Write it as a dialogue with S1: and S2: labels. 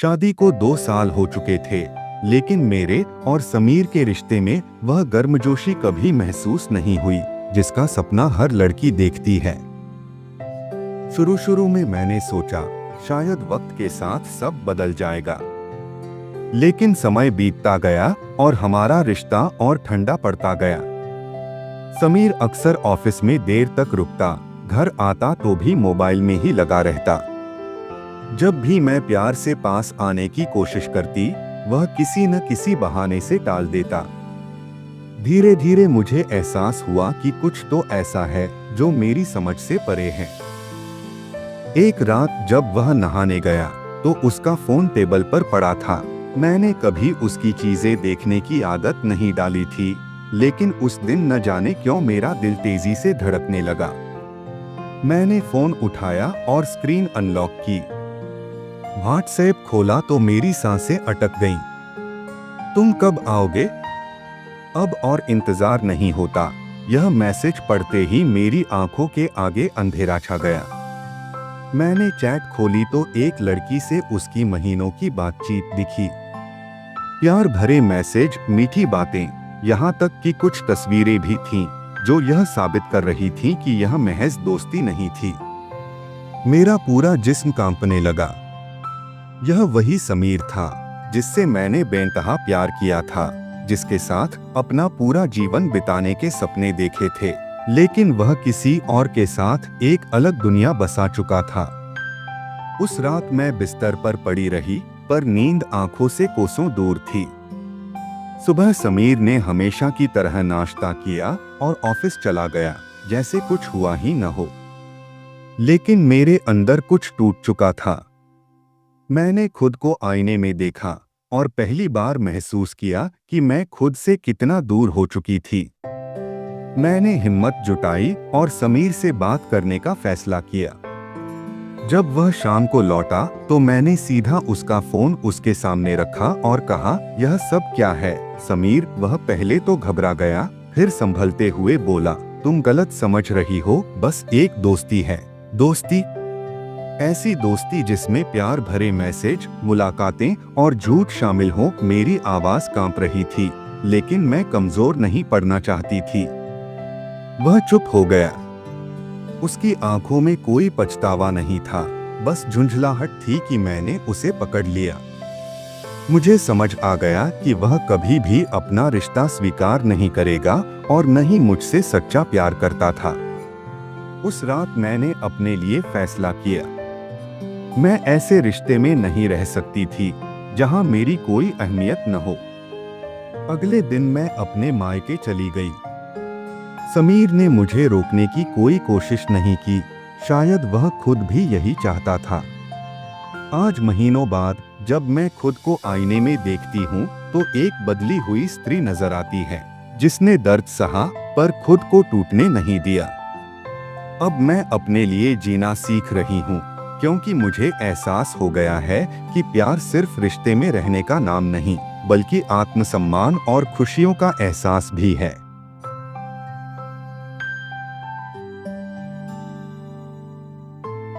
S1: शादी को 2 साल हो चुके थे, लेकिन मेरे और समीर के रिश्ते में वह गर्मजोशी कभी महसूस नहीं हुई जिसका सपना हर लड़की देखती है। शुरू में मैंने सोचा शायद वक्त के साथ सब बदल जाएगा, लेकिन समय बीतता गया और हमारा रिश्ता और ठंडा पड़ता गया। समीर अक्सर ऑफिस में देर तक रुकता, घर आता तो भी मोबाइल में ही लगा रहता। जब भी मैं प्यार से पास आने की कोशिश करती, वह किसी न किसी बहाने से टाल देता। धीरे धीरे मुझे एहसास हुआ कि कुछ तो ऐसा है जो मेरी समझ से परे है। एक रात जब वह नहाने गया तो उसका फोन टेबल पर पड़ा था। मैंने कभी उसकी चीजें देखने की आदत नहीं डाली थी, लेकिन उस दिन न जाने क्यों मेरा दिल तेजी से धड़कने लगा। मैंने फोन उठाया और स्क्रीन अनलॉक की। व्हाट्सएप खोला तो मेरी सांसें अटक गईं। तुम कब आओगे? अब और इंतजार नहीं होता। यह मैसेज पढ़ते ही मेरी आंखों के आगे अंधेरा छा गया। मैंने चैट खोली तो एक लड़की से उसकी महीनों की बातचीत दिखी। प्यार भरे मैसेज, मीठी बातें, यहाँ तक कि कुछ तस्वीरें भी थीं जो यह साबित कर रही थीं कि यह महज दोस्ती नहीं थी। मेरा पूरा जिस्म कांपने लगा। यह वही समीर था जिससे मैंने बेइंतहा प्यार किया था, जिसके साथ अपना पूरा जीवन बिताने के सपने देखे थे, लेकिन वह किसी और के साथ एक अलग दुनिया बसा चुका था। उस रात मैं बिस्तर पर पड़ी रही, पर नींद आंखों से कोसों दूर थी। सुबह समीर ने हमेशा की तरह नाश्ता किया और ऑफिस चला गया जैसे कुछ हुआ ही न हो। लेकिन मेरे अंदर कुछ टूट चुका था। मैंने खुद को आईने में देखा और पहली बार महसूस किया कि मैं खुद से कितना दूर हो चुकी थी। मैंने हिम्मत जुटाई और समीर से बात करने का फैसला किया। जब वह शाम को लौटा तो मैंने सीधा उसका फोन उसके सामने रखा और कहा, यह सब क्या है समीर? वह पहले तो घबरा गया, फिर संभलते हुए बोला, तुम गलत समझ रही हो, बस एक दोस्ती है। दोस्ती? ऐसी दोस्ती जिसमें प्यार भरे मैसेज, मुलाकातें और झूठ शामिल हो। मेरी आवाज कांप रही थी, लेकिन मैं कमजोर नहीं पड़ना चाहती थी। वह चुप हो गया। उसकी आंखों में कोई पछतावा नहीं था, बस झुंझलाहट थी कि मैंने उसे पकड़ लिया। मुझे समझ आ गया कि वह कभी भी अपना रिश्ता स्वीकार नहीं करेगा और न ही मुझसे सच्चा प्यार करता था। उस रात मैंने अपने लिए फैसला किया, मैं ऐसे रिश्ते में नहीं रह सकती थी जहां मेरी कोई अहमियत न हो। अगले दिन मैं अपने मायके चली गई। समीर ने मुझे रोकने की कोई कोशिश नहीं की, शायद वह खुद भी यही चाहता था। आज महीनों बाद जब मैं खुद को आईने में देखती हूँ तो एक बदली हुई स्त्री नजर आती है, जिसने दर्द सहा पर खुद को टूटने नहीं दिया। अब मैं अपने लिए जीना सीख रही हूँ, क्योंकि मुझे एहसास हो गया है कि प्यार सिर्फ रिश्ते में रहने का नाम नहीं, बल्कि आत्मसम्मान और खुशियों का एहसास भी है।